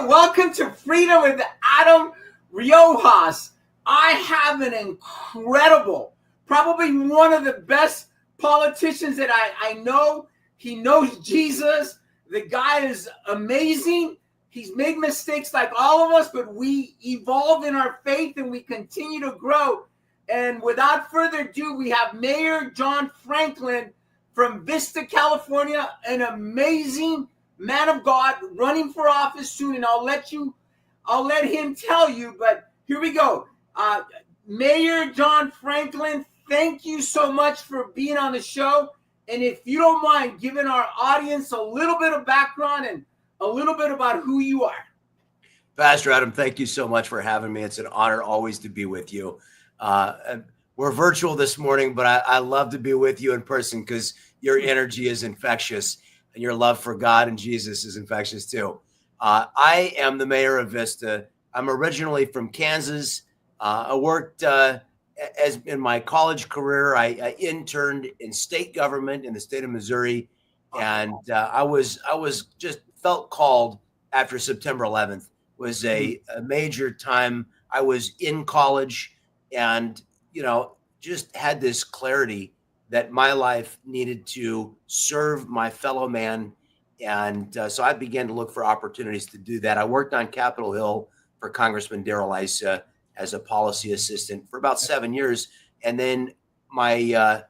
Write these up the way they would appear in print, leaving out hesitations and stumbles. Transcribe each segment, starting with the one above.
Welcome to Freedom with Adam Riojas. I have an incredible, probably one of the best politicians that I know. He knows Jesus. The guy is amazing. He's made mistakes like all of us, but we evolve in our faith and we continue to grow. And without further ado, we have Mayor John Franklin from Vista, California, an amazing man of God running for office soon. And I'll let him tell you, but here we go. Mayor John Franklin, thank you so much for being on the show. And if you don't mind giving our audience a little bit of background and a little bit about who you are. Pastor Adam, thank you so much for having me. It's an honor always to be with you. We're virtual this morning, but I love to be with you in person because your energy is infectious and your love for God and Jesus is infectious too. I am the mayor of Vista. I'm originally from Kansas. I worked as in my college career. I interned in state government in the state of Missouri, and I was just felt called after September 11th. It was a major time. I was in college, and just had this clarity that my life needed to serve my fellow man. And so I began to look for opportunities to do that. I worked on Capitol Hill for Congressman Darrell Issa as a policy assistant for about 7 years. And then my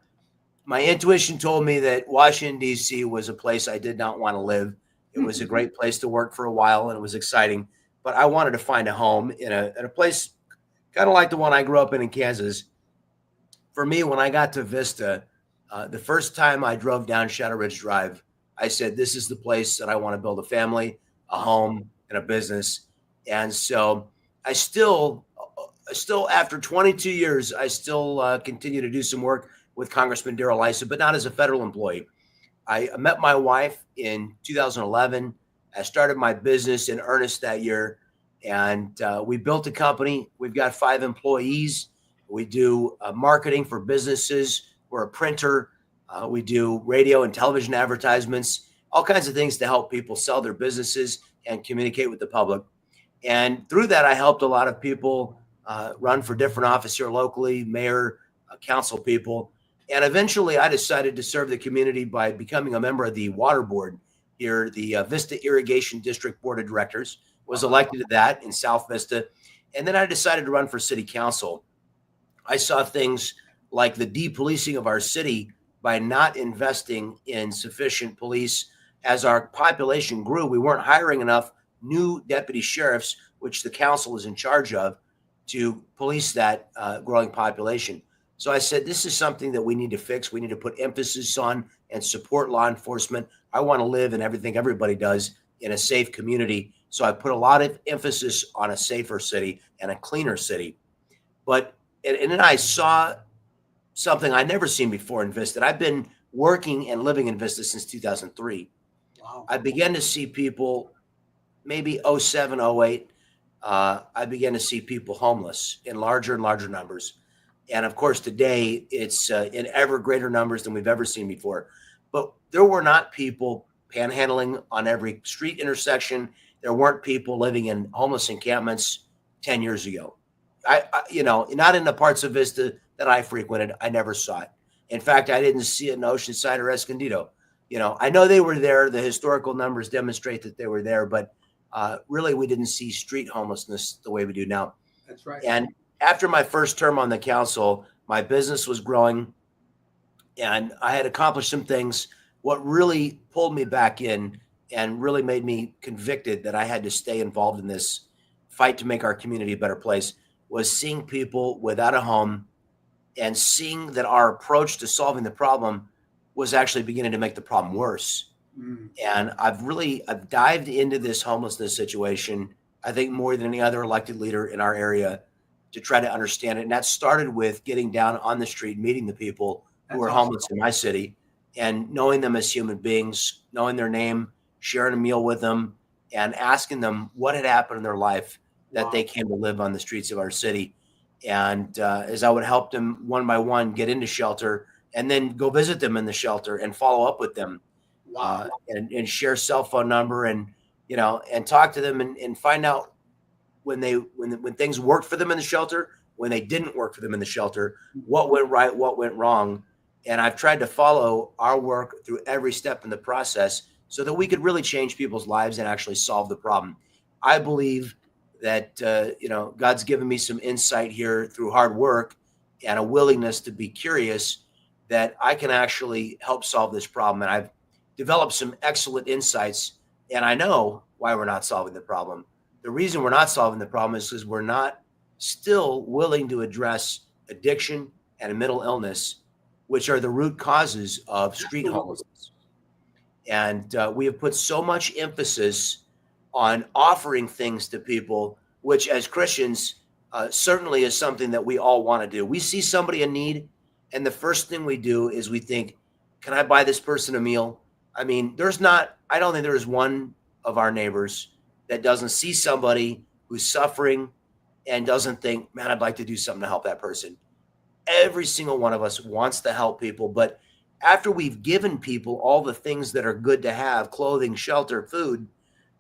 intuition told me that Washington, D.C. was a place I did not want to live. It was a great place to work for a while, and it was exciting. But I wanted to find a home in a place kind of like the one I grew up in Kansas. For me, when I got to Vista, the first time I drove down Shadow Ridge Drive, I said, this is the place that I want to build a family, a home, and a business. And so I still after 22 years, I still continue to do some work with Congressman Darrell Issa, but not as a federal employee. I met my wife in 2011. I started my business in earnest that year, and we built a company. We've got 5 employees. We do marketing for businesses. We're a printer. We do radio and television advertisements, all kinds of things to help people sell their businesses and communicate with the public. And through that, I helped a lot of people run for different office here locally, mayor, council people. And eventually I decided to serve the community by becoming a member of the water board here, the Vista Irrigation District Board of Directors. Was elected to that in South Vista. And then I decided to run for city council. I saw things like the depolicing of our city by not investing in sufficient police. As our population grew, we weren't hiring enough new deputy sheriffs, which the council is in charge of, to police that growing population. So I said, this is something that we need to fix. We need to put emphasis on and support law enforcement. I want to live in everything everybody does in a safe community. So I put a lot of emphasis on a safer city and a cleaner city. And then I saw something I'd never seen before in Vista. I've been working and living in Vista since 2003. Wow. I began to see people, maybe 07, 08, I began to see people homeless in larger and larger numbers. And of course, today it's in ever greater numbers than we've ever seen before. But there were not people panhandling on every street intersection. There weren't people living in homeless encampments 10 years ago. I not in the parts of Vista that I frequented. I never saw it. In fact, I didn't see it in Oceanside or Escondido. I know they were there. The historical numbers demonstrate that they were there, but really we didn't see street homelessness the way we do now. That's right. And after my first term on the council, my business was growing and I had accomplished some things. What really pulled me back in and really made me convicted that I had to stay involved in this fight to make our community a better place was seeing people without a home and seeing that our approach to solving the problem was actually beginning to make the problem worse. And I've dived into this homelessness situation, I think more than any other elected leader in our area, to try to understand it. And that started with getting down on the street, meeting the people who were homeless in my city and knowing them as human beings, knowing their name, sharing a meal with them, and asking them what had happened in their life that they came to live on the streets of our city. And as I would help them one by one get into shelter and then go visit them in the shelter and follow up with them and share cell phone number and and talk to them and find out when things worked for them in the shelter, when they didn't work for them in the shelter, what went right, what went wrong. And I've tried to follow our work through every step in the process so that we could really change people's lives and actually solve the problem. I believe that, God's given me some insight here through hard work and a willingness to be curious that I can actually help solve this problem. And I've developed some excellent insights, and I know why we're not solving the problem. The reason we're not solving the problem is because we're not still willing to address addiction and mental illness, which are the root causes of street homelessness. And we have put so much emphasis on offering things to people, which as Christians certainly is something that we all want to do. We see somebody in need, and the first thing we do is we think, can I buy this person a meal? I mean, I don't think there is one of our neighbors that doesn't see somebody who's suffering and doesn't think, man, I'd like to do something to help that person. Every single one of us wants to help people, but after we've given people all the things that are good to have, clothing, shelter, food,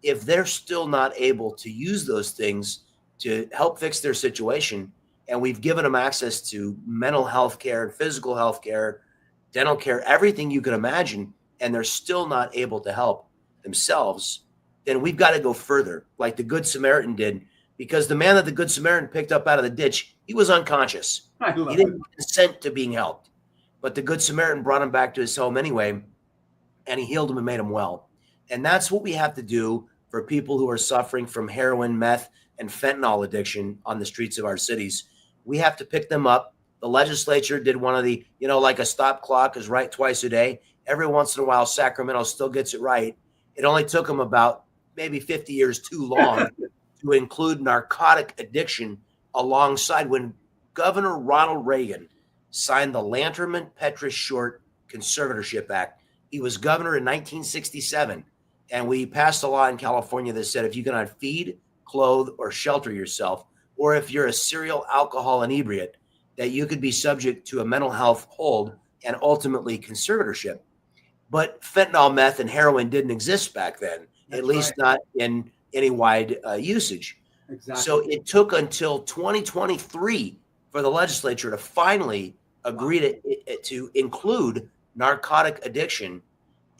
if they're still not able to use those things to help fix their situation, and we've given them access to mental health care, physical health care, dental care, everything you can imagine, and they're still not able to help themselves, then we've got to go further, like the Good Samaritan did, because the man that the Good Samaritan picked up out of the ditch, he was unconscious. He didn't consent to being helped. But the Good Samaritan brought him back to his home anyway, and he healed him and made him well. And that's what we have to do for people who are suffering from heroin, meth, and fentanyl addiction on the streets of our cities. We have to pick them up. The legislature did one of the, like a stop clock is right twice a day. Every once in a while, Sacramento still gets it right. It only took them about maybe 50 years too long to include narcotic addiction alongside when Governor Ronald Reagan signed the Lanterman-Petraeus Short Conservatorship Act. He was governor in 1967, and we passed a law in California that said if you cannot feed, clothe, or shelter yourself, or if you're a serial alcohol inebriate, that you could be subject to a mental health hold and ultimately conservatorship. But fentanyl, meth, and heroin didn't exist back then, at least not in any wide usage. Exactly. So it took until 2023 for the legislature to finally agree to include narcotic addiction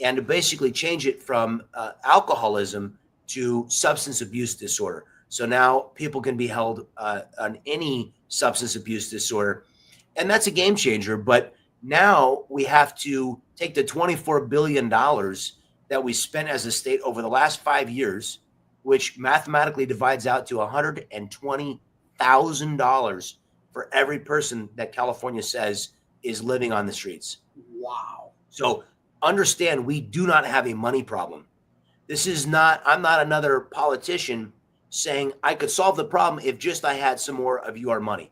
and to basically change it from alcoholism to substance abuse disorder. So now people can be held on any substance abuse disorder, and that's a game changer. But now we have to take the $24 billion that we spent as a state over the last 5 years, which mathematically divides out to $120,000 for every person that California says is living on the streets. Wow. So understand, we do not have a money problem. I'm not another politician saying I could solve the problem if just I had some more of your money.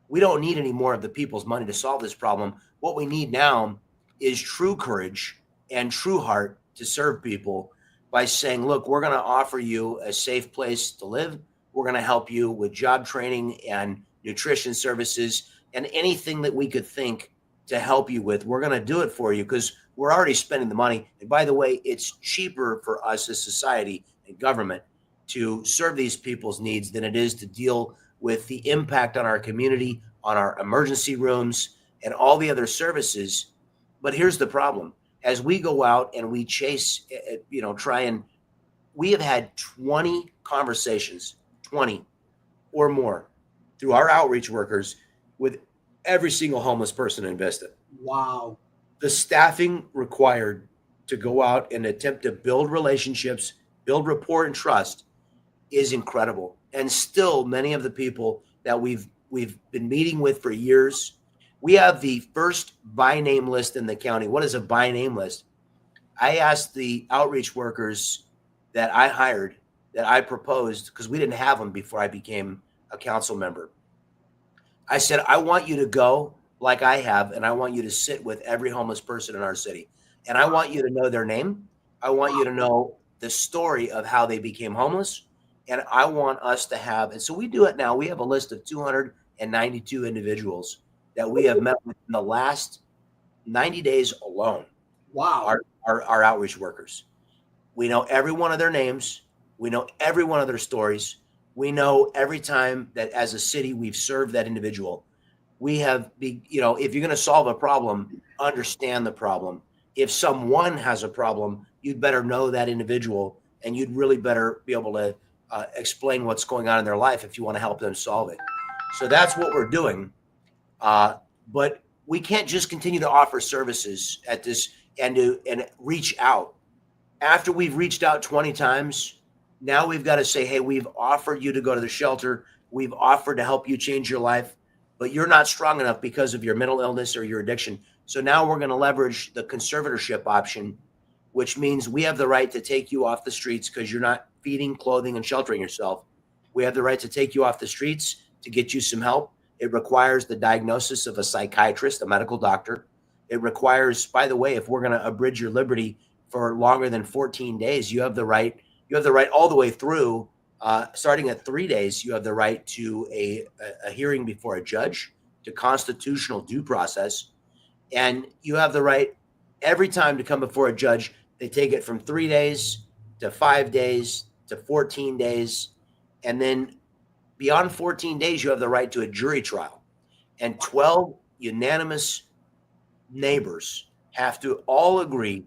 We don't need any more of the people's money to solve this problem. What we need now is true courage and true heart to serve people by saying, look, we're going to offer you a safe place to live. We're going to help you with job training and nutrition services and anything that we could think to help you with. We're going to do it for you because we're already spending the money. And by the way, it's cheaper for us as society and government to serve these people's needs than it is to deal with the impact on our community, on our emergency rooms, and all the other services. But here's the problem. As we go out and we chase, we have had 20 conversations, 20 or more, through our outreach workers with every single homeless person in Vista. Wow. The staffing required to go out and attempt to build relationships, build rapport and trust is incredible. And still, many of the people that we've been meeting with for years, we have the first by name list in the county. What is a by name list? I asked the outreach workers that I hired, that I proposed, because we didn't have them before I became a council member. I said, I want you to go like I have, and I want you to sit with every homeless person in our city. And I want you to know their name. I want you to know the story of how they became homeless. And I want us to have, and so we do it now. We have a list of 292 individuals that we have met with in the last 90 days alone. Wow. Our outreach workers. We know every one of their names. We know every one of their stories. We know every time that as a city we've served that individual. We have, if you're going to solve a problem, understand the problem. If someone has a problem, you'd better know that individual, and you'd really better be able to explain what's going on in their life if you want to help them solve it. So that's what we're doing. But we can't just continue to offer services at this and reach out. After we've reached out 20 times, now we've got to say, hey, we've offered you to go to the shelter. We've offered to help you change your life, but you're not strong enough because of your mental illness or your addiction. So now we're going to leverage the conservatorship option, which means we have the right to take you off the streets because you're not feeding, clothing, and sheltering yourself. We have the right to take you off the streets to get you some help. It requires the diagnosis of a psychiatrist, a medical doctor. It requires, by the way, if we're going to abridge your liberty for longer than 14 days, you have the right all the way through, starting at 3 days, you have the right to a hearing before a judge, to constitutional due process. And you have the right every time to come before a judge. They take it from 3 days to 5 days to 14 days. And then beyond 14 days, you have the right to a jury trial. And 12 unanimous neighbors have to all agree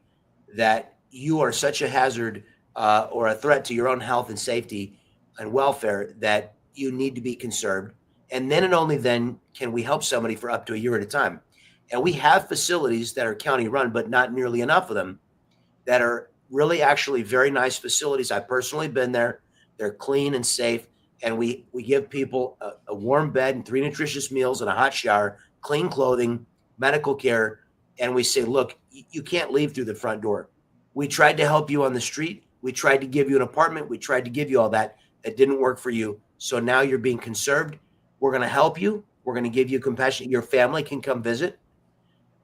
that you are such a hazard or a threat to your own health and safety and welfare that you need to be conserved. And then and only then can we help somebody for up to a year at a time. And we have facilities that are county run, but not nearly enough of them, that are really actually very nice facilities. I've personally been there. They're clean and safe. And we give people a warm bed and 3 nutritious meals and a hot shower, clean clothing, medical care. And we say, look, you can't leave through the front door. We tried to help you on the street. We tried to give you an apartment. We tried to give you all that. It didn't work for you. So now you're being conserved. We're going to help you. We're going to give you compassion. Your family can come visit.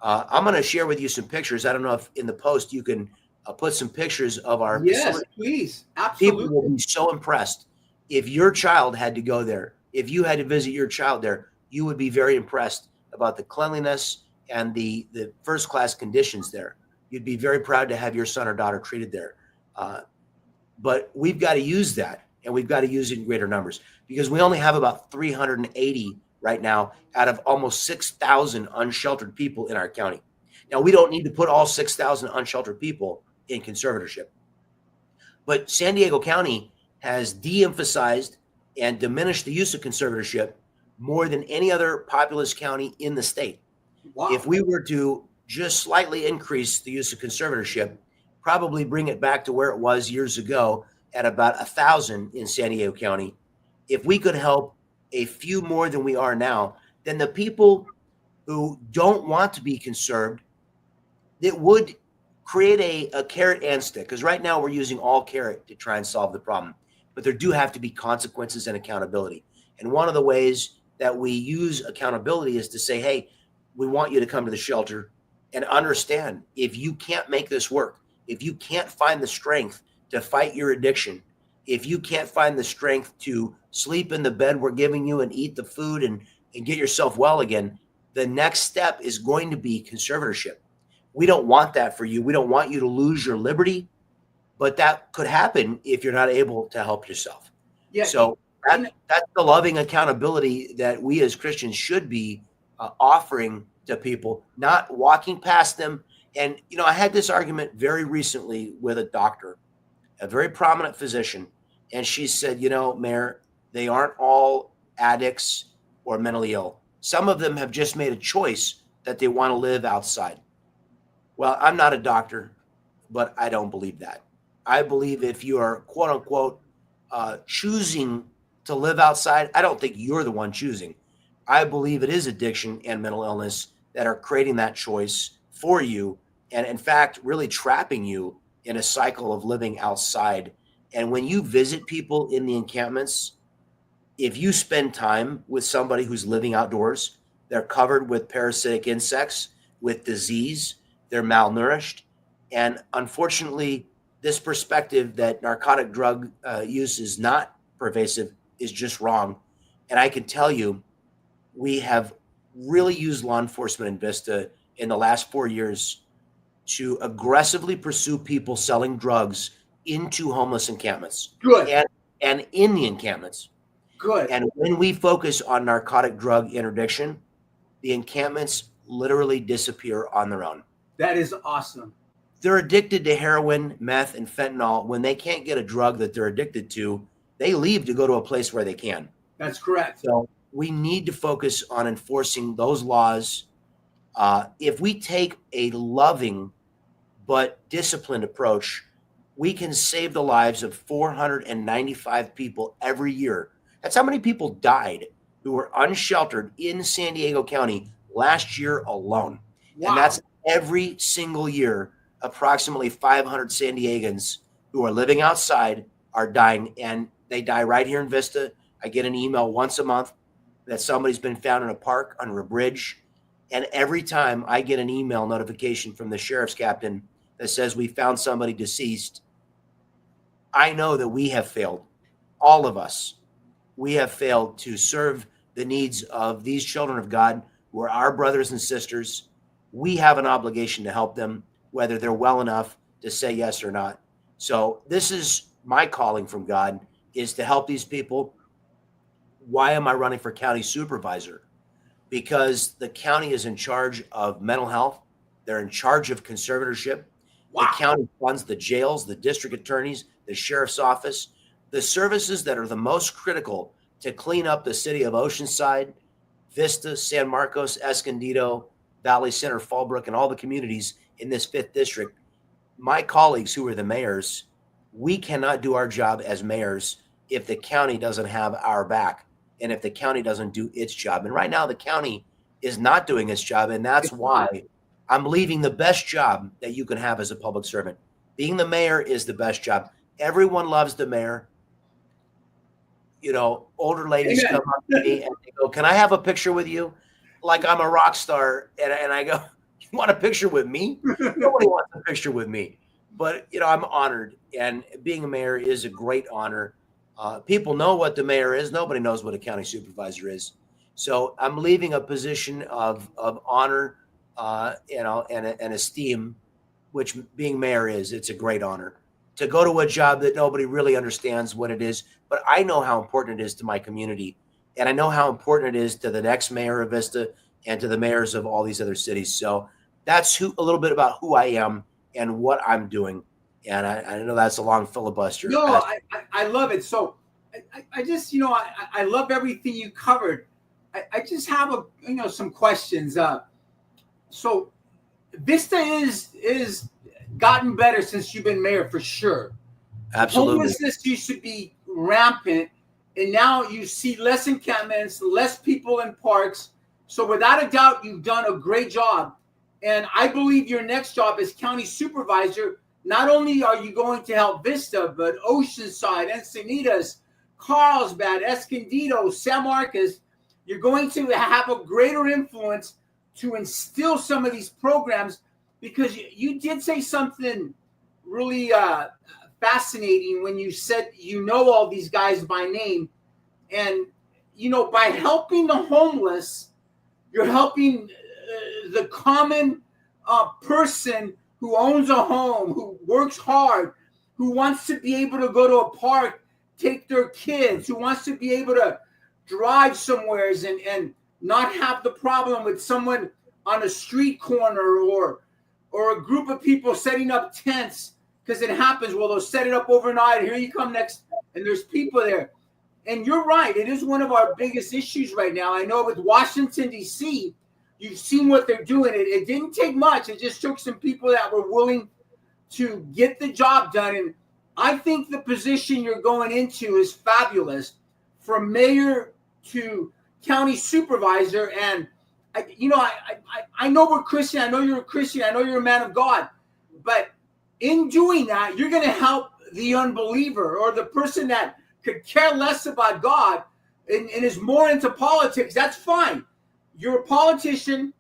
I'm going to share with you some pictures. I don't know if in the post you can put some pictures of our facility. Please. Absolutely. People will be so impressed. If your child had to go there, if you had to visit your child there, you would be very impressed about the cleanliness and the first-class conditions there. You'd be very proud to have your son or daughter treated there. But we've got to use that, and we've got to use it in greater numbers, because we only have about 380 right now out of almost 6,000 unsheltered people in our county. Now, we don't need to put all 6,000 unsheltered people in conservatorship. But San Diego County has de-emphasized and diminished the use of conservatorship more than any other populous county in the state. Wow. If we were to just slightly increase the use of conservatorship, probably bring it back to where it was years ago at about 1,000 in San Diego County, if we could help a few more than we are now, then the people who don't want to be conserved, it would create a carrot and stick, because right now we're using all carrot to try and solve the problem. But there do have to be consequences and accountability. And one of the ways that we use accountability is to say, hey, we want you to come to the shelter and understand, if you can't make this work, if you can't find the strength to fight your addiction, if you can't find the strength to sleep in the bed we're giving you and eat the food and get yourself well again, the next step is going to be conservatorship. We don't want that for you. We don't want you to lose your liberty, but that could happen if you're not able to help yourself. Yeah. So that's the loving accountability that we as Christians should be offering to people, not walking past them. And, I had this argument very recently with a doctor, a very prominent physician. And she said, Mayor, they aren't all addicts or mentally ill. Some of them have just made a choice that they want to live outside. Well, I'm not a doctor, but I don't believe that. I believe if you are, quote unquote, choosing to live outside, I don't think you're the one choosing. I believe it is addiction and mental illness that are creating that choice for you, and in fact, really trapping you in a cycle of living outside. And when you visit people in the encampments, if you spend time with somebody who's living outdoors, they're covered with parasitic insects, with disease, they're malnourished. And unfortunately, this perspective that narcotic drug use is not pervasive is just wrong. And I can tell you, we have really used law enforcement in Vista in the last 4 years to aggressively pursue people selling drugs into homeless encampments. Good. And in the encampments. Good. And when we focus on narcotic drug interdiction, the encampments literally disappear on their own. That is awesome. They're addicted to heroin, meth, and fentanyl. When they can't get a drug that they're addicted to, they leave to go to a place where they can. That's correct. So we need to focus on enforcing those laws. If we take a loving but disciplined approach, we can save the lives of 495 people every year. That's how many people died who were unsheltered in San Diego County last year alone. Wow. And that's every single year. Approximately 500 San Diegans who are living outside are dying, and they die right here in Vista. I get an email once a month that somebody's been found in a park under a bridge. And every time I get an email notification from the sheriff's captain that says we found somebody deceased, I know that we have failed. All of us. We have failed to serve the needs of these children of God who are our brothers and sisters. We have an obligation to help them, whether they're well enough to say yes or not. So this is my calling from God, is to help these people. Why am I running for county supervisor? Because the county is in charge of mental health. They're in charge of conservatorship. Wow. The county funds the jails, the district attorneys, the sheriff's office, the services that are the most critical to clean up the city of Oceanside, Vista, San Marcos, Escondido, Valley Center, Fallbrook, and all the communities in this 5th district. My colleagues who are the mayors, we cannot do our job as mayors if the county doesn't have our back and if the county doesn't do its job. And right now the county is not doing its job, and that's why I'm leaving the best job that you can have as a public servant. Being the mayor is the best job. Everyone loves the mayor. You know, older ladies come up to me and they go, "Can I have a picture with you?" Like I'm a rock star. And I go, "You want a picture with me?" Nobody wants a picture with me. But, you know, I'm honored. And being a mayor is a great honor. People know what the mayor is. Nobody knows what a county supervisor is. So I'm leaving a position of honor, you know, and esteem, which being mayor is. It's a great honor to go to a job that nobody really understands what it is. But I know how important it is to my community. And I know how important it is to the next mayor of Vista and to the mayors of all these other cities. So that's a little bit about who I am and what I'm doing. And I know that's a long filibuster. No, I love it. So I just, you know, I love everything you covered. I just have some questions. So Vista is gotten better since you've been mayor, for sure. Absolutely. Homelessness used to be rampant, and now you see less encampments, less people in parks. So without a doubt, you've done a great job. And I believe your next job as county supervisor, not only are you going to help Vista, but Oceanside, Encinitas, Carlsbad, Escondido, San Marcos, you're going to have a greater influence to instill some of these programs, because you did say something really fascinating when you said you know all these guys by name. And, you know, by helping the homeless, you're helping the common person who owns a home, who works hard, who wants to be able to go to a park, take their kids, who wants to be able to drive somewheres and not have the problem with someone on a street corner or a group of people setting up tents, because it happens. Well, they'll set it up overnight. Here you come next, and there's people there. And you're right. It is one of our biggest issues right now. I know with Washington, D.C., you've seen what they're doing. It didn't take much. It just took some people that were willing to get the job done. And I think the position you're going into is fabulous, from mayor to county supervisor. And I know we're Christian. I know you're a Christian. I know you're a man of God. But in doing that, you're going to help the unbeliever or the person that could care less about God and is more into politics. That's fine. You're a politician,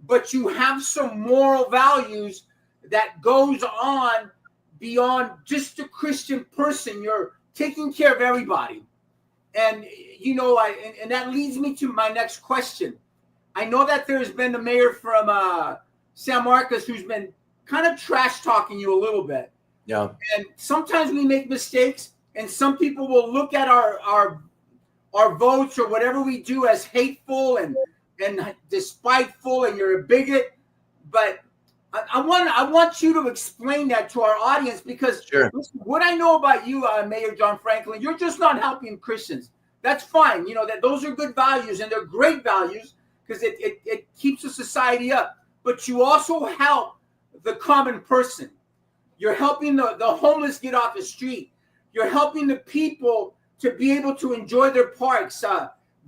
but you have some moral values that goes on beyond just a Christian person. You're taking care of everybody. And, you know, and that leads me to my next question. I know that there's been the mayor from San Marcos who's been kind of trash talking you a little bit. Yeah. And sometimes we make mistakes, and some people will look at our votes or whatever we do as hateful and despiteful, and you're a bigot. But I want you to explain that to our audience, because Sure. what I know about you, Mayor John Franklin, you're just not helping Christians. That's fine. You know that those are good values, and they're great values, because it keeps the society up. But you also help the common person. You're helping the homeless get off the street. You're helping the people to be able to enjoy their parks.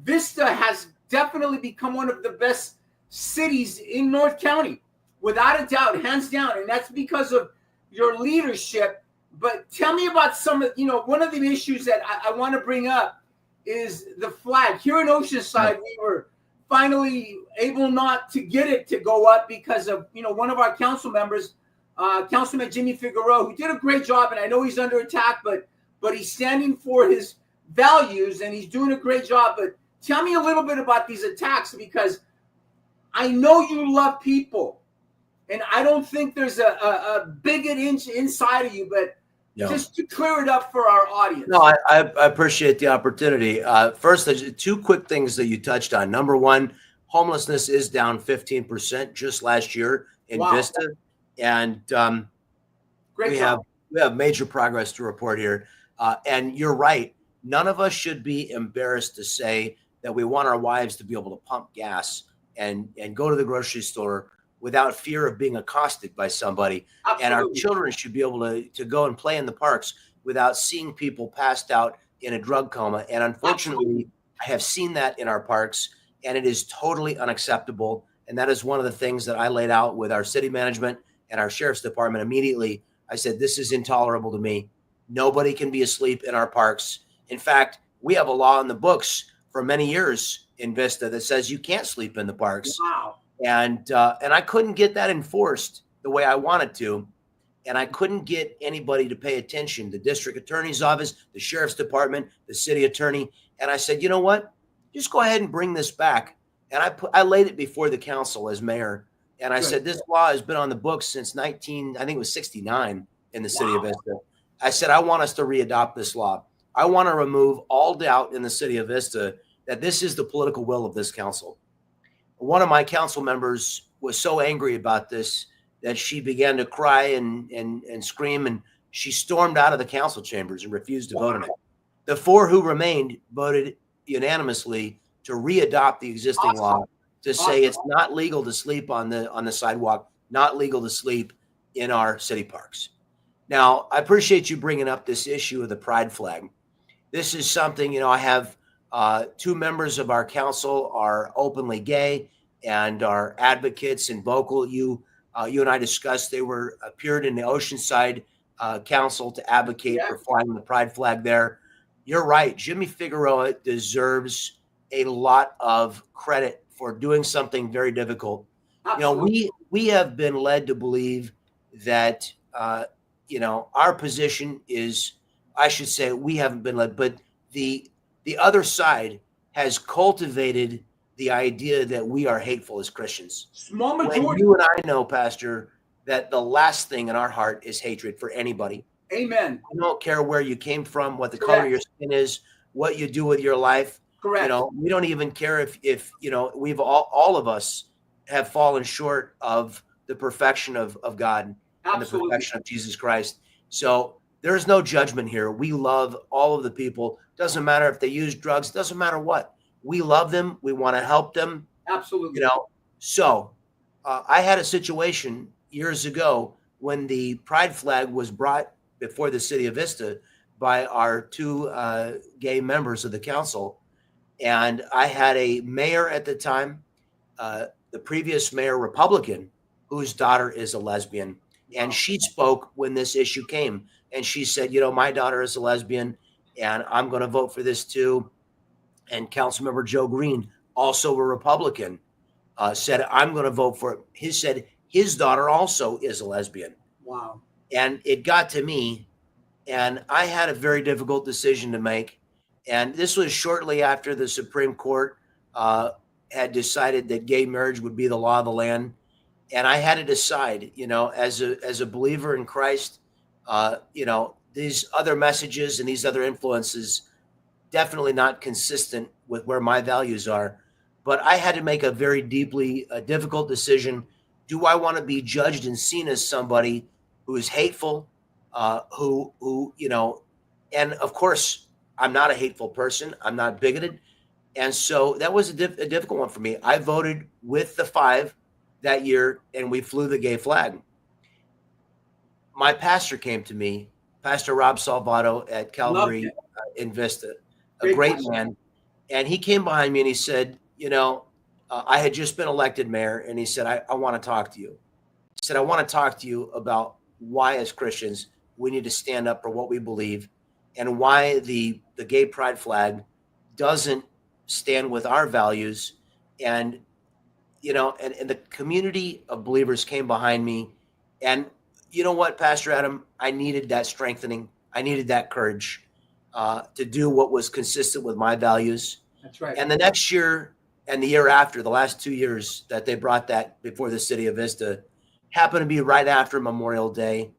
Vista has definitely become one of the best cities in North County, without a doubt, hands down. And that's because of your leadership. But tell me about some of, one of the issues that I want to bring up is the flag. Here in Oceanside, we were finally able not to get it to go up because of, one of our council members, Councilman Jimmy Figueroa, who did a great job, and I know he's under attack, but he's standing for his values and he's doing a great job. But tell me a little bit about these attacks, because I know you love people, and I don't think there's a bigot inside of you, but just to clear it up for our audience. No, I appreciate the opportunity. First, there's two quick things that you touched on. Number one, homelessness is down 15% just last year in Vista. And we have major progress to report here. And you're right. None of us should be embarrassed to say that we want our wives to be able to pump gas and go to the grocery store without fear of being accosted by somebody. Absolutely. And our children should be able to go and play in the parks without seeing people passed out in a drug coma. And unfortunately, absolutely, I have seen that in our parks, and it is totally unacceptable. And that is one of the things that I laid out with our city management and our sheriff's department immediately. I said, this is intolerable to me. Nobody can be asleep in our parks. In fact, we have a law in the books for many years in Vista that says you can't sleep in the parks. Wow. And I couldn't get that enforced the way I wanted to. And I couldn't get anybody to pay attention, the district attorney's office, the sheriff's department, the city attorney. And I said, you know what? Just go ahead and bring this back. And I laid it before the council as mayor. And I said, this law has been on the books since 69 in the city of Vista. I said, I want us to readopt this law. I want to remove all doubt in the city of Vista that this is the political will of this council. One of my council members was so angry about this that she began to cry and scream, and she stormed out of the council chambers and refused to vote on it. The four who remained voted unanimously to readopt the existing law to say it's not legal to sleep on the sidewalk, not legal to sleep in our city parks. Now, I appreciate you bringing up this issue of the pride flag. This is something, I have two members of our council are openly gay and are advocates and vocal. You and I discussed, they appeared in the Oceanside Council to advocate for flying the pride flag there. You're right. Jimmy Figueroa deserves a lot of credit for doing something very difficult. Absolutely. We have been led to believe that, our position is, I should say we haven't been led, but the other side has cultivated the idea that we are hateful as Christians. Small majority. When you and I know, Pastor, that the last thing in our heart is hatred for anybody. Amen. I don't care where you came from, what the color of your skin is, what you do with your life. Correct. We don't even care if we've all of us have fallen short of the perfection of God. Absolutely. And the perfection of Jesus Christ. So there's no judgment here. We love all of the people. Doesn't matter if they use drugs. Doesn't matter what. We love them. We want to help them. Absolutely. So I had a situation years ago when the pride flag was brought before the city of Vista by our two gay members of the council. And I had a mayor at the time, the previous mayor, Republican, whose daughter is a lesbian. And she spoke when this issue came. And she said, my daughter is a lesbian, and I'm going to vote for this too. And Councilmember Joe Green, also a Republican, said, I'm going to vote for it. He said his daughter also is a lesbian. Wow. And it got to me, and I had a very difficult decision to make. And this was shortly after the Supreme Court had decided that gay marriage would be the law of the land. And I had to decide, as a believer in Christ, these other messages and these other influences definitely not consistent with where my values are. But I had to make a very deeply difficult decision. Do I want to be judged and seen as somebody who is hateful, and of course, I'm not a hateful person. I'm not bigoted. And so that was a difficult one for me. I voted with the 5 that year, and we flew the gay flag. My pastor came to me, Pastor Rob Salvato at Calvary in Vista, a great man. And he came behind me and he said, I had just been elected mayor, and he said, I want to talk to you. He said, I want to talk to you about why, as Christians, we need to stand up for what we believe, and why the gay pride flag doesn't stand with our values. And, and the community of believers came behind me. And you know what, Pastor Adam, I needed that strengthening. I needed that courage to do what was consistent with my values. That's right. And the next year and the year after, the last 2 years that they brought that before the city of Vista, happened to be right after Memorial Day.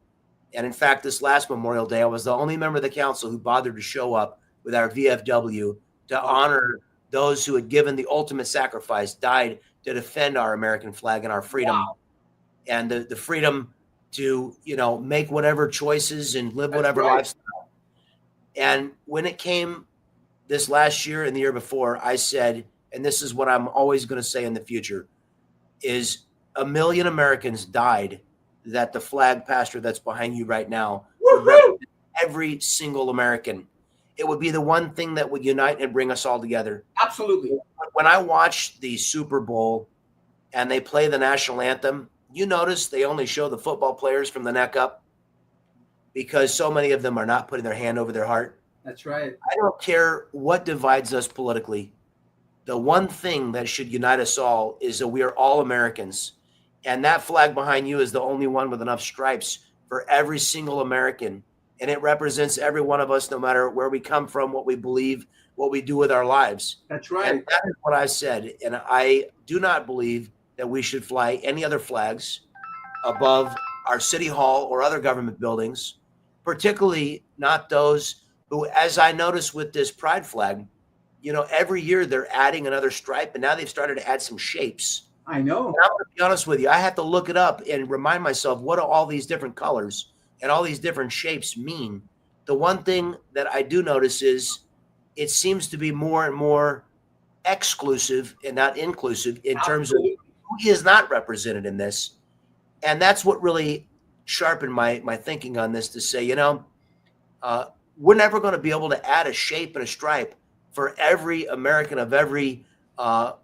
And in fact, this last Memorial Day, I was the only member of the council who bothered to show up with our VFW to honor those who had given the ultimate sacrifice, died to defend our American flag and our freedom. Wow. And the freedom to, make whatever choices and live whatever lifestyle. And when it came this last year and the year before, I said, and this is what I'm always going to say in the future, is 1 million Americans died that the flag, Pastor, that's behind you right now, would represent every single American. It would be the one thing that would unite and bring us all together. Absolutely. When I watch the Super Bowl and they play the national anthem, you notice they only show the football players from the neck up, because so many of them are not putting their hand over their heart. That's right. I don't care what divides us politically. The one thing that should unite us all is that we are all Americans. And that flag behind you is the only one with enough stripes for every single American. And it represents every one of us, no matter where we come from, what we believe, what we do with our lives. That's right. And that is what I said. And I do not believe that we should fly any other flags above our city hall or other government buildings, particularly not those who, as I noticed with this pride flag, every year they're adding another stripe, and now they've started to add some shapes. I know. And I'm going to be honest with you. I have to look it up and remind myself, what do all these different colors and all these different shapes mean? The one thing that I do notice is it seems to be more and more exclusive and not inclusive in terms of who is not represented in this. And that's what really sharpened my thinking on this, to say, we're never going to be able to add a shape and a stripe for every American of every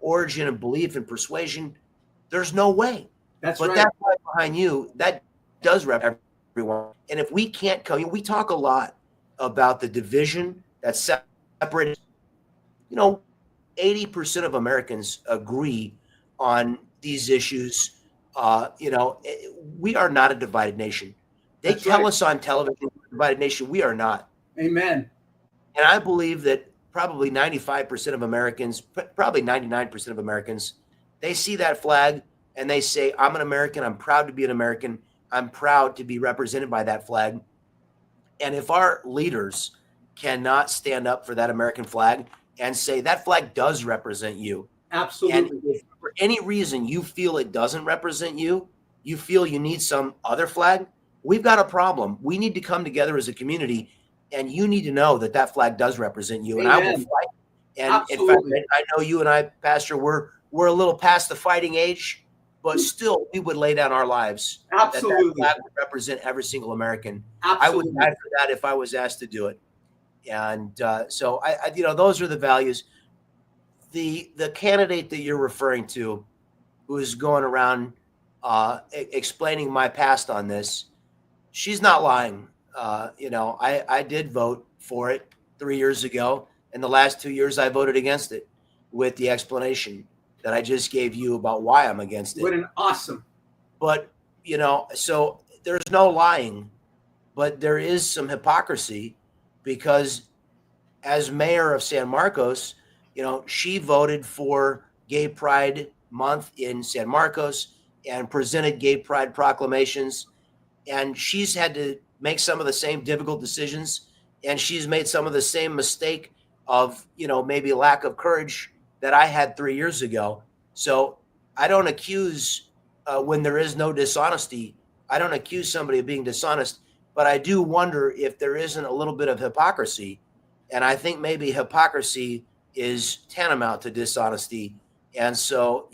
origin and belief and persuasion. There's no way. But that flag behind you, that does represent everyone. And if we can't come, we talk a lot about the division that's separated. 80% of Americans agree on these issues. We are not a divided nation. They tell us on television, divided nation. We are not. Amen. And I believe that probably 95% of Americans, probably 99% of Americans, they see that flag and they say, I'm an American. I'm proud to be an American. I'm proud to be represented by that flag. And if our leaders cannot stand up for that American flag and say that flag does represent you. Absolutely. And if for any reason you feel it doesn't represent you, you feel you need some other flag, we've got a problem. We need to come together as a community, and you need to know that that flag does represent you. And Amen. I will fight. And Absolutely. in fact, I know you and I, Pastor, we're a little past the fighting age, but still we would lay down our lives. Absolutely. That flag would represent every single American. Absolutely. I would die for that if I was asked to do it. And so I those are the values. The candidate that you're referring to, who is going around explaining my past on this, she's not lying. I did vote for it 3 years ago. And the last 2 years I voted against it, with the explanation that I just gave you about why I'm against it. What an awesome. But, so there's no lying, but there is some hypocrisy, because as mayor of San Marcos, she voted for Gay Pride Month in San Marcos and presented gay pride proclamations. And she's had to make some of the same difficult decisions, and she's made some of the same mistake of, maybe lack of courage that I had 3 years ago. So I don't accuse, when there is no dishonesty, I don't accuse somebody of being dishonest, but I do wonder if there isn't a little bit of hypocrisy. And I think maybe hypocrisy is tantamount to dishonesty. And so,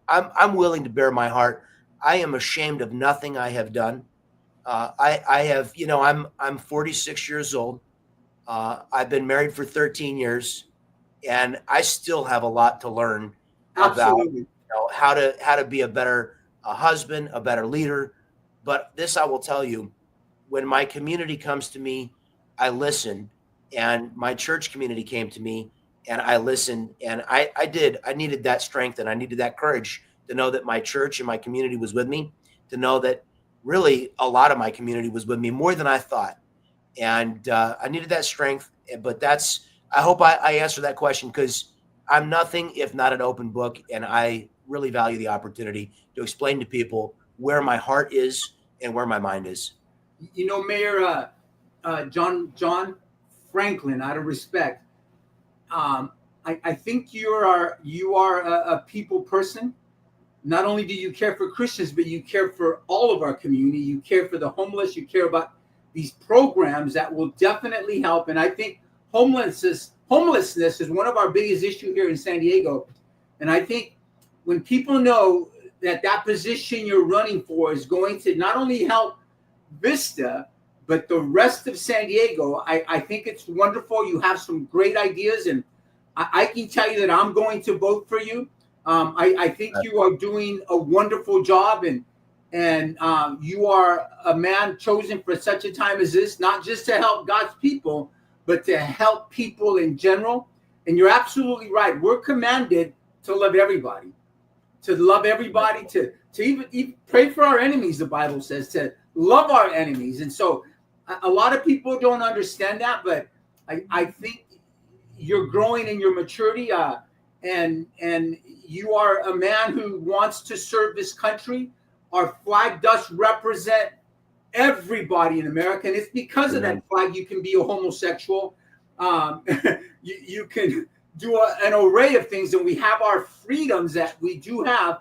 I'm willing to bare my heart. I am ashamed of nothing I have done. I have, I'm 46 years old. I've been married for 13 years, and I still have a lot to learn about, how to be a better husband, a better leader. But this I will tell you, when my community comes to me, I listen, and my church community came to me, and I listened, and I needed that strength, and I needed that courage to know that my church and my community was with me, to know that really a lot of my community was with me more than I thought. And I needed that strength. But I hope I answer that question, because I'm nothing if not an open book. And I really value the opportunity to explain to people where my heart is and where my mind is. Mayor John Franklin, out of respect, I think you are a people person. Not only do you care for Christians, but you care for all of our community. You care for the homeless. You care about these programs that will definitely help. And I think homelessness is one of our biggest issues here in San Diego. And I think when people know that position you're running for is going to not only help Vista, but the rest of San Diego, I think it's wonderful. You have some great ideas, and I can tell you that I'm going to vote for you. I think you are doing a wonderful job, and you are a man chosen for such a time as this, not just to help God's people, but to help people in general. And you're absolutely right. We're commanded to love everybody, to even pray for our enemies. The Bible says to love our enemies. And so a lot of people don't understand that, but I think you're growing in your maturity, and you are a man who wants to serve this country. Our flag does represent everybody in America, and it's because of that flag you can be a homosexual. You can do an array of things, and we have our freedoms that we do have.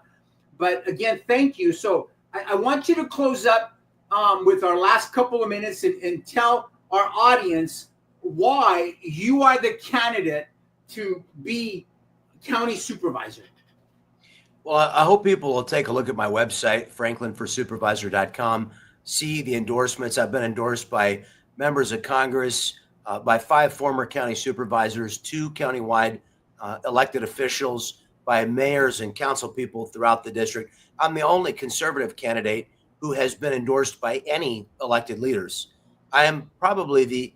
But again, thank you. So I want you to close up with our last couple of minutes and tell our audience why you are the candidate to be county supervisor. Well, I hope people will take a look at my website, franklinforsupervisor.com, see the endorsements. I've been endorsed by members of Congress, by 5 former county supervisors, 2 countywide elected officials, by mayors and council people throughout the district. I'm the only conservative candidate who has been endorsed by any elected leaders. I am probably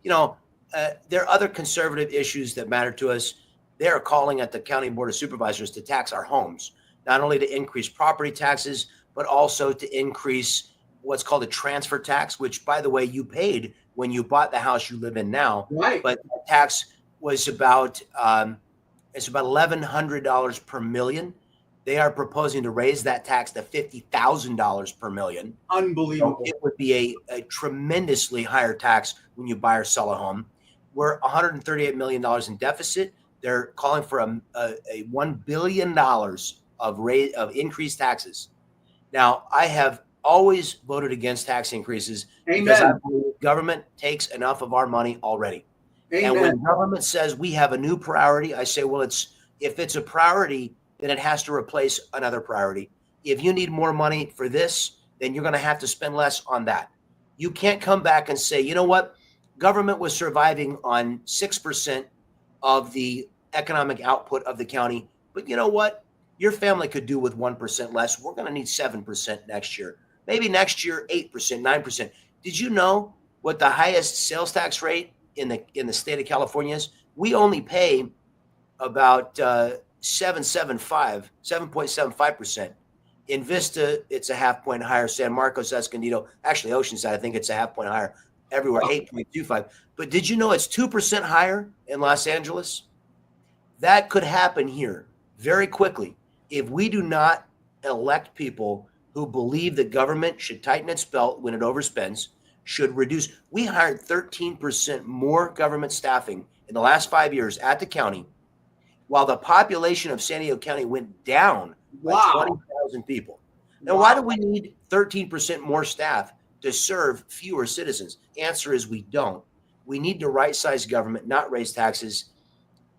there are other conservative issues that matter to us. They are calling at the County Board of Supervisors to tax our homes, not only to increase property taxes, but also to increase what's called a transfer tax, which, by the way, you paid when you bought the house you live in now. Right. But the tax was about $1,100 per million. They are proposing to raise that tax to $50,000 per million. Unbelievable. So it would be a tremendously higher tax when you buy or sell a home. We're $138 million in deficit. They're calling for a $1 billion of increased taxes. Now, I have always voted against tax increases. Amen. Because I believe government takes enough of our money already. Amen. And when government says we have a new priority, I say, well, if it's a priority, then it has to replace another priority. If you need more money for this, then you're going to have to spend less on that. You can't come back and say, you know what? Government was surviving on 6% of the economic output of the county. But you know what? Your family could do with 1% less. We're going to need 7% next year. Maybe next year, 8%, 9%. Did you know what the highest sales tax rate in the state of California is? We only pay about 7.75%. In Vista, it's a half point higher. San Marcos, Escondido, actually Oceanside, I think it's a half point higher. Everywhere, 8.25. But did you know it's 2% higher in Los Angeles? That could happen here very quickly if we do not elect people who believe that government should tighten its belt when it overspends, should reduce. We hired 13% more government staffing in the last 5 years at the county, while the population of San Diego County went down by 20,000 people. Now, why do we need 13% more staff to serve fewer citizens? Answer is we don't. We need to right-size government, not raise taxes.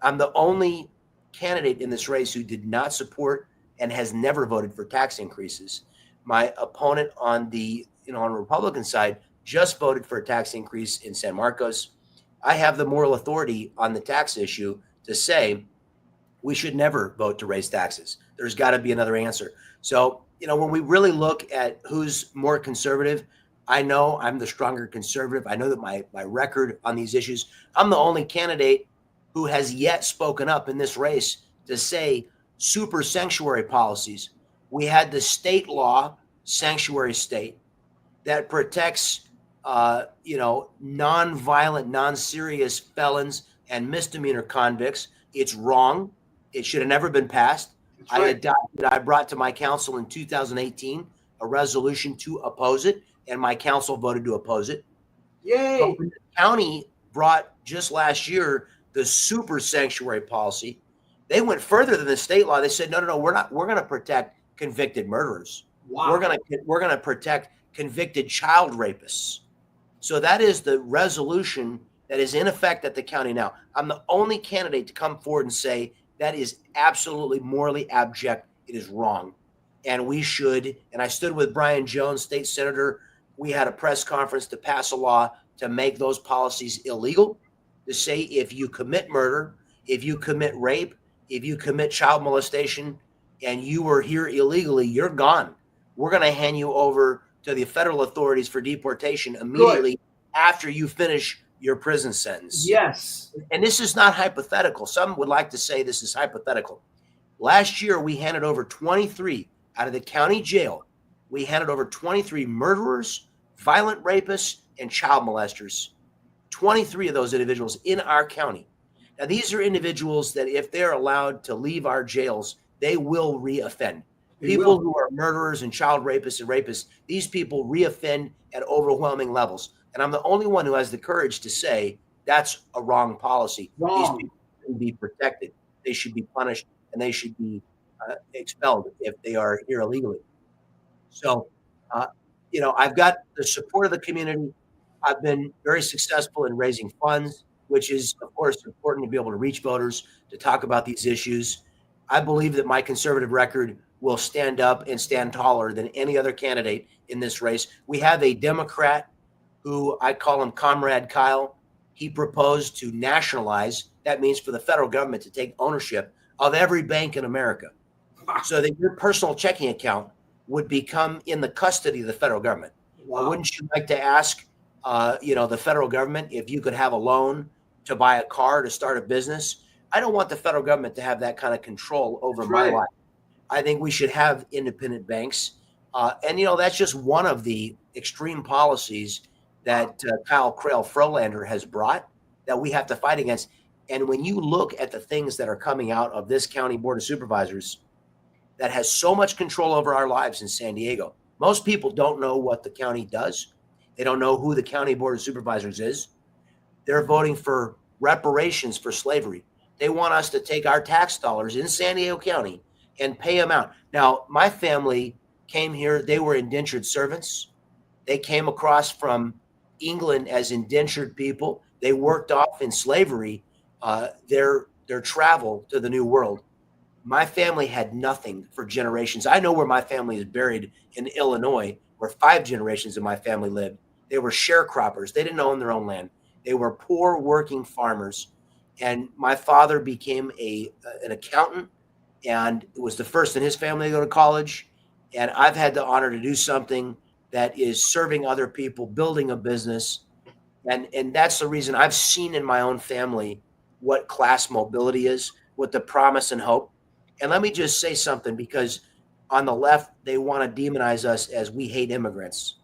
I'm the only candidate in this race who did not support and has never voted for tax increases. My opponent on the on the Republican side just voted for a tax increase in San Marcos. I have the moral authority on the tax issue to say we should never vote to raise taxes. There's got to be another answer. So, when we really look at who's more conservative, I know I'm the stronger conservative. I know that my record on these issues, I'm the only candidate who has yet spoken up in this race to say super sanctuary policies. We had the state law, sanctuary state, that protects, non-violent, non-serious felons and misdemeanor convicts. It's wrong. It should have never been passed. Right. I brought to my council in 2018 a resolution to oppose it, and my council voted to oppose it. Yay! But when the county brought just last year the super sanctuary policy, they went further than the state law. They said, no, we're going to protect convicted murderers. Wow. We're going to protect convicted child rapists. So that is the resolution that is in effect at the county now. I'm the only candidate to come forward and say that is absolutely morally abject. It is wrong. And we should, and I stood with Brian Jones, state senator. We had a press conference to pass a law to make those policies illegal, to say if you commit murder, if you commit rape, if you commit child molestation, and you were here illegally, you're gone. We're going to hand you over to the federal authorities for deportation immediately after you finish your prison sentence. Yes. And this is not hypothetical. Some would like to say this is hypothetical. Last year, we handed over 23 out of the county jail. We handed over 23 murderers, violent rapists, and child molesters. 23 of those individuals in our county. Now, these are individuals that if they're allowed to leave our jails, they will reoffend. People who are murderers and child rapists and rapists, these people reoffend at overwhelming levels. And I'm the only one who has the courage to say that's a wrong policy. Wrong. These people should be protected. They should be punished, and they should be expelled if they are here illegally. So, I've got the support of the community. I've been very successful in raising funds, which is, of course, important to be able to reach voters, to talk about these issues. I believe that my conservative record will stand up and stand taller than any other candidate in this race. We have a Democrat who I call him Comrade Kyle. He proposed to nationalize. That means for the federal government to take ownership of every bank in America, so that your personal checking account would become in the custody of the federal government. Wow. Wouldn't you like to ask, the federal government if you could have a loan to buy a car, to start a business? I don't want the federal government to have that kind of control over my life. I think we should have independent banks. And that's just one of the extreme policies that Kyle Frolander has brought that we have to fight against. And when you look at the things that are coming out of this county board of supervisors that has so much control over our lives in San Diego, most people don't know what the county does. They don't know who the county board of supervisors is. They're voting for reparations for slavery. They want us to take our tax dollars in San Diego County and pay them out. Now, my family came here. They were indentured servants. They came across from England as indentured people. They worked off in slavery their travel to the New World. My family had nothing for generations. I know where my family is buried in Illinois, where 5 generations of my family lived. They were sharecroppers. They didn't own their own land. They were poor working farmers. And my father became an accountant and was the first in his family to go to college. And I've had the honor to do something that is serving other people, building a business. And that's the reason I've seen in my own family what class mobility is, what the promise and hope. And let me just say something, because on the left, they want to demonize us as we hate immigrants.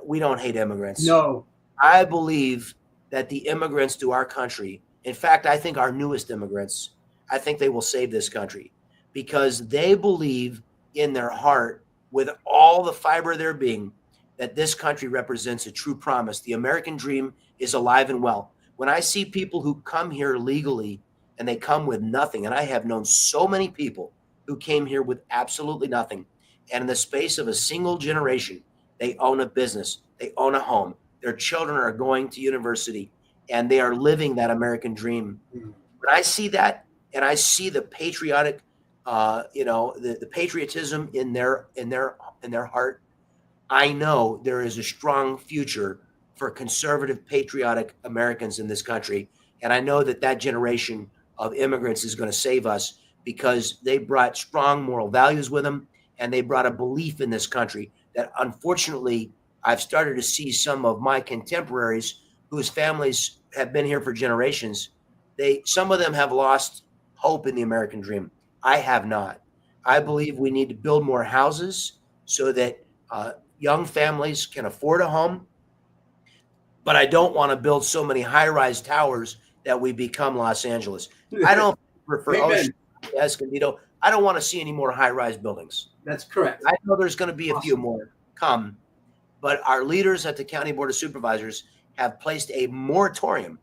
We don't hate immigrants. No. I believe that the immigrants to our country, in fact, I think our newest immigrants, I think they will save this country, because they believe in their heart with all the fiber of their being that this country represents a true promise. The American dream is alive and well. When I see people who come here legally and they come with nothing, and I have known so many people who came here with absolutely nothing, and in the space of a single generation, they own a business, they own a home, their children are going to university, and they are living that American dream. When I see that, and I see the patriotic, the patriotism in their heart, I know there is a strong future for conservative, patriotic Americans in this country. And I know that that generation of immigrants is going to save us because they brought strong moral values with them, and they brought a belief in this country that, unfortunately, I've started to see some of my contemporaries whose families have been here for generations. Some of them have lost hope in the American dream. I have not. I believe we need to build more houses so that young families can afford a home. But I don't want to build so many high-rise towers that we become Los Angeles. I don't prefer Ocean, Escondido. I don't want to see any more high-rise buildings. That's correct. I know there's going to be a few more come, but our leaders at the County Board of Supervisors have placed a moratorium.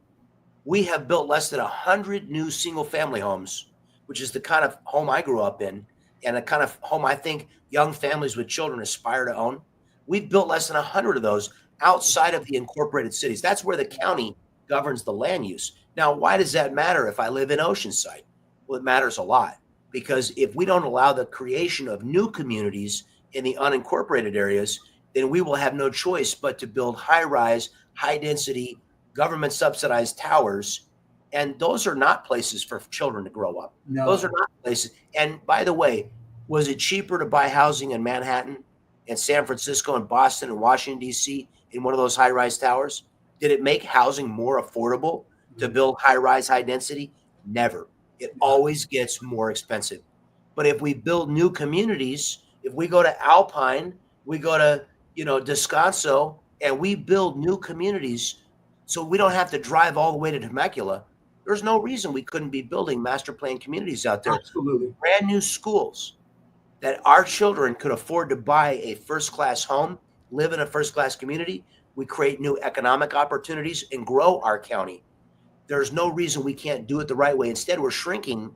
We have built less than 100 new single-family homes, which is the kind of home I grew up in and the kind of home I think young families with children aspire to own. We've built less than 100 of those outside of the incorporated cities. That's where the county governs the land use. Now, why does that matter if I live in Oceanside? Well, it matters a lot, because if we don't allow the creation of new communities in the unincorporated areas, then we will have no choice but to build high-rise, high-density, government-subsidized towers. And those are not places for children to grow up. No. Those are not places. And by the way, was it cheaper to buy housing in Manhattan and San Francisco and Boston and Washington, D.C. in one of those high-rise towers? Did it make housing more affordable to build high-rise, high-density? Never. It always gets more expensive. But if we build new communities, if we go to Alpine, we go to, Descanso, and we build new communities so we don't have to drive all the way to Temecula, there's no reason we couldn't be building master plan communities out there. Absolutely. Brand new schools that our children could afford to buy a first-class home, live in a first-class community. We create new economic opportunities and grow our county. There's no reason we can't do it the right way. Instead, we're shrinking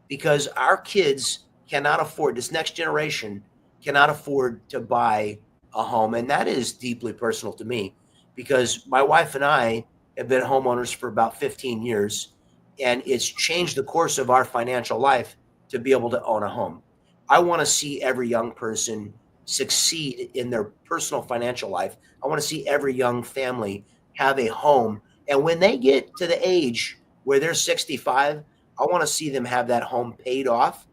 because our kids cannot afford, this next generation cannot afford to buy a home. And that is deeply personal to me, because my wife and I have been homeowners for about 15 years, and it's changed the course of our financial life to be able to own a home. I want to see every young person succeed in their personal financial life. I want to see every young family have a home. And when they get to the age where they're 65, I want to see them have that home paid off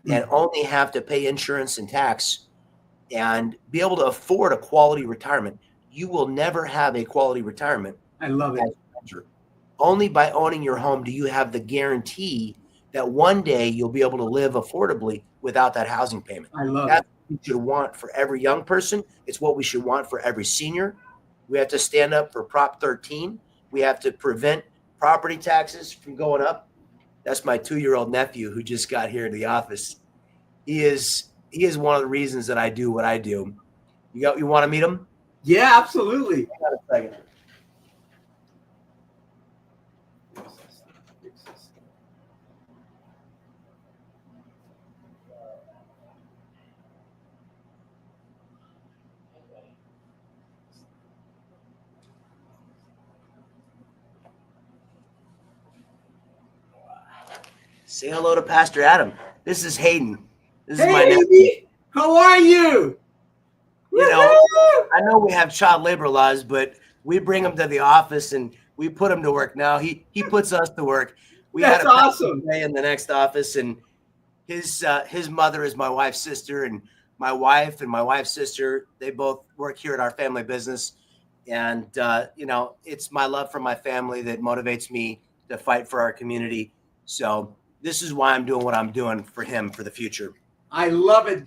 and only have to pay insurance and tax and be able to afford a quality retirement. You will never have a quality retirement. I love it. Only by owning your home do you have the guarantee that one day you'll be able to live affordably without that housing payment. I love That's it. what we should want for every young person. It's what we should want for every senior. We have to stand up for Prop 13. We have to prevent property taxes from going up. That's my 2-year-old nephew who just got here to the office. He is one of the reasons that I do what I do. You want to meet him? Yeah, absolutely. Hang on a second. Say hello to Pastor Adam. This is Hayden. This is my nephew. Baby, how are you? I know we have child labor laws, but we bring him to the office and we put him to work. Now he puts us to work. That's awesome. Day in the next office, and his mother is my wife's sister, and my wife and my wife's sister, they both work here at our family business. And it's my love for my family that motivates me to fight for our community. So this is why I'm doing what I'm doing for him for the future. I love it.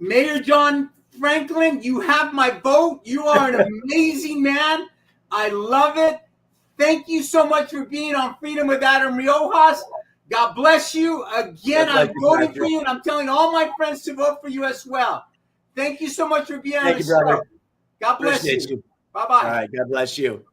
Mayor John Franklin, you have my vote. You are an amazing man. I love it. Thank you so much for being on Freedom with Adam Riojas. God bless you. Again, I'm voting for you, and I'm telling all my friends to vote for you as well. Thank you so much for being on the show. God bless Appreciate you. you. Bye-bye. All right. God bless you.